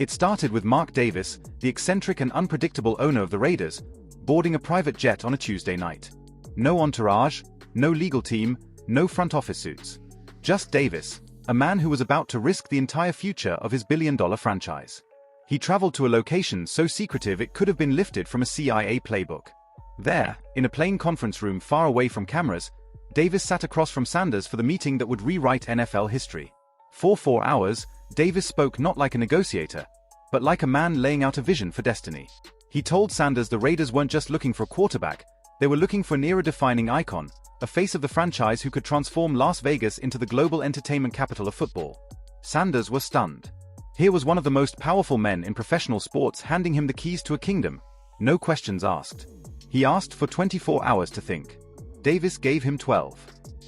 It started with Mark Davis, the eccentric and unpredictable owner of the Raiders, boarding a private jet on a Tuesday night. No entourage, no legal team, no front office suits. Just Davis, a man who was about to risk the entire future of his billion-dollar franchise. He traveled to a location so secretive it could have been lifted from a CIA playbook. There, in a plain conference room far away from cameras, Davis sat across from Sanders for the meeting that would rewrite NFL history. For 4 hours, Davis spoke not like a negotiator, but like a man laying out a vision for destiny. He told Sanders the Raiders weren't just looking for a quarterback, they were looking for an era-defining icon, a face of the franchise who could transform Las Vegas into the global entertainment capital of football. Sanders was stunned. Here was one of the most powerful men in professional sports handing him the keys to a kingdom. No questions asked. He asked for 24 hours to think. Davis gave him 12.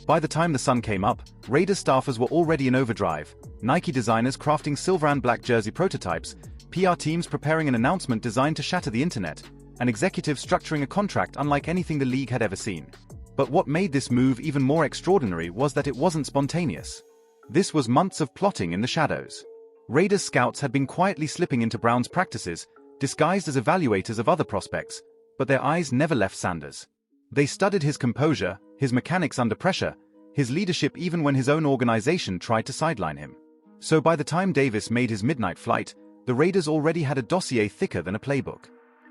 By the time the sun came up, Raiders staffers were already in overdrive, Nike designers crafting silver and black jersey prototypes, PR teams preparing an announcement designed to shatter the internet, and executives structuring a contract unlike anything the league had ever seen. But what made this move even more extraordinary was that it wasn't spontaneous. This was months of plotting in the shadows. Raiders scouts had been quietly slipping into Brown's practices, disguised as evaluators of other prospects, but their eyes never left Sanders. They studied his composure, his mechanics under pressure, his leadership even when his own organization tried to sideline him. So by the time Davis made his midnight flight, the Raiders already had a dossier thicker than a playbook.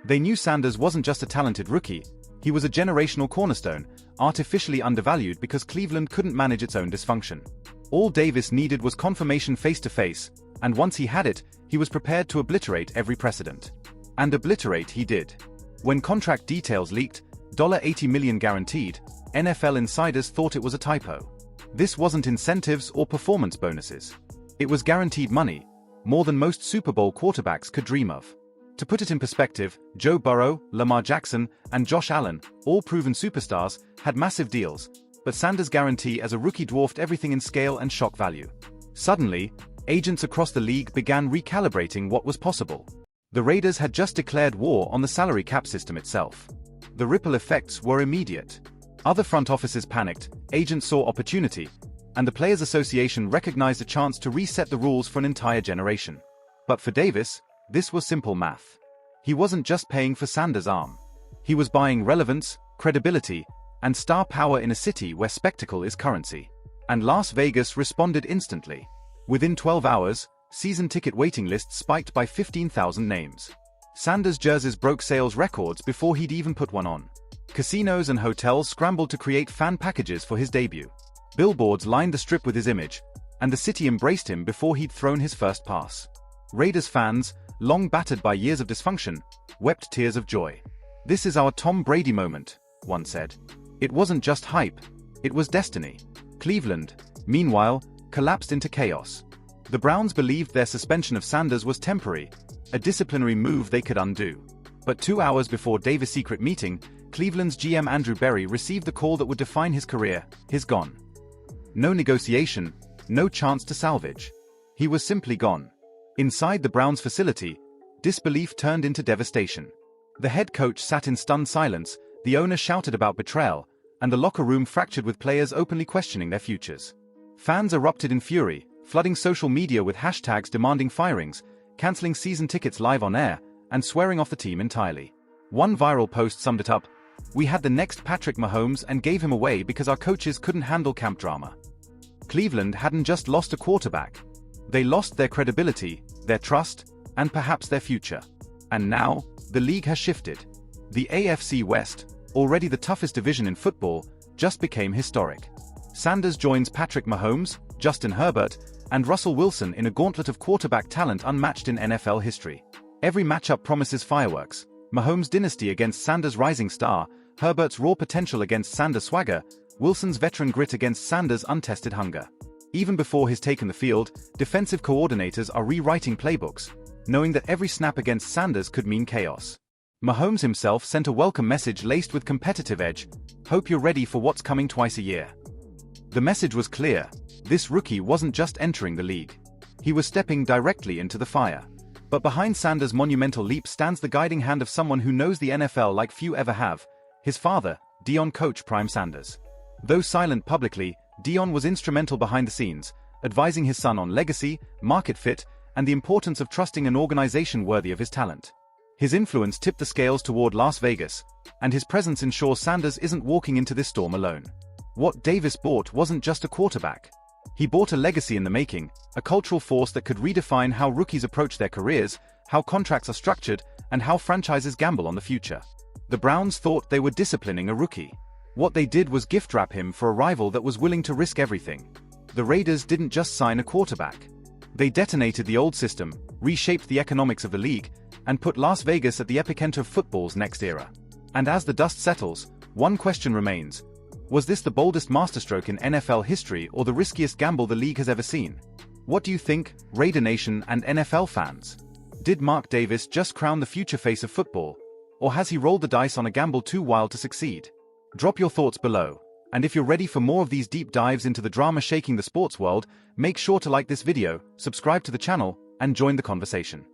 They knew Sanders wasn't just a talented rookie, he was a generational cornerstone, artificially undervalued because Cleveland couldn't manage its own dysfunction. All Davis needed was confirmation face-to-face, and once he had it, he was prepared to obliterate every precedent. And obliterate he did. When contract details leaked, $80 million guaranteed, NFL insiders thought it was a typo. This wasn't incentives or performance bonuses. It was guaranteed money, more than most Super Bowl quarterbacks could dream of. To put it in perspective, Joe Burrow, Lamar Jackson, and Josh Allen, all proven superstars, had massive deals, but Sanders' guarantee as a rookie dwarfed everything in scale and shock value. Suddenly, agents across the league began recalibrating what was possible. The Raiders had just declared war on the salary cap system itself. The ripple effects were immediate. Other front offices panicked, agents saw opportunity, and the Players Association recognized a chance to reset the rules for an entire generation. But for Davis, this was simple math. He wasn't just paying for Sanders' arm. He was buying relevance, credibility, and star power in a city where spectacle is currency. And Las Vegas responded instantly. Within 12 hours, season ticket waiting lists spiked by 15,000 names. Sanders' jerseys broke sales records before he'd even put one on. Casinos and hotels scrambled to create fan packages for his debut. Billboards lined the strip with his image, and the city embraced him before he'd thrown his first pass. Raiders fans, long battered by years of dysfunction, wept tears of joy. "This is our Tom Brady moment," one said. It wasn't just hype, it was destiny. Cleveland, meanwhile, collapsed into chaos. The Browns believed their suspension of Sanders was temporary, a disciplinary move they could undo. But 2 hours before Davis' secret meeting, Cleveland's GM Andrew Berry received the call that would define his career: he's gone. No negotiation, no chance to salvage. He was simply gone. Inside the Browns facility, disbelief turned into devastation. The head coach sat in stunned silence, the owner shouted about betrayal, and the locker room fractured with players openly questioning their futures. Fans erupted in fury, flooding social media with hashtags demanding firings, canceling season tickets live on air, and swearing off the team entirely. One viral post summed it up: "We had the next Patrick Mahomes and gave him away because our coaches couldn't handle camp drama." Cleveland hadn't just lost a quarterback. They lost their credibility, their trust, and perhaps their future. And now, the league has shifted. The AFC West, already the toughest division in football, just became historic. Sanders joins Patrick Mahomes, Justin Herbert, and Russell Wilson in a gauntlet of quarterback talent unmatched in NFL history. Every matchup promises fireworks: Mahomes' dynasty against Sanders' rising star, Herbert's raw potential against Sanders' swagger, Wilson's veteran grit against Sanders' untested hunger. Even before he's taken the field, defensive coordinators are rewriting playbooks, knowing that every snap against Sanders could mean chaos. Mahomes himself sent a welcome message laced with competitive edge: "Hope you're ready for what's coming twice a year." The message was clear: this rookie wasn't just entering the league. He was stepping directly into the fire. But behind Sanders' monumental leap stands the guiding hand of someone who knows the NFL like few ever have: his father, Deion coach Prime Sanders. Though silent publicly, Deion was instrumental behind the scenes, advising his son on legacy, market fit, and the importance of trusting an organization worthy of his talent. His influence tipped the scales toward Las Vegas, and his presence ensures Sanders isn't walking into this storm alone. What Davis bought wasn't just a quarterback. He bought a legacy in the making, a cultural force that could redefine how rookies approach their careers, how contracts are structured, and how franchises gamble on the future. The Browns thought they were disciplining a rookie. What they did was gift-wrap him for a rival that was willing to risk everything. The Raiders didn't just sign a quarterback. They detonated the old system, reshaped the economics of the league, and put Las Vegas at the epicenter of football's next era. And as the dust settles, one question remains. Was this the boldest masterstroke in NFL history or the riskiest gamble the league has ever seen? What do you think, Raider Nation and NFL fans? Did Mark Davis just crown the future face of football? Or has he rolled the dice on a gamble too wild to succeed? Drop your thoughts below. And if you're ready for more of these deep dives into the drama shaking the sports world, make sure to like this video, subscribe to the channel, and join the conversation.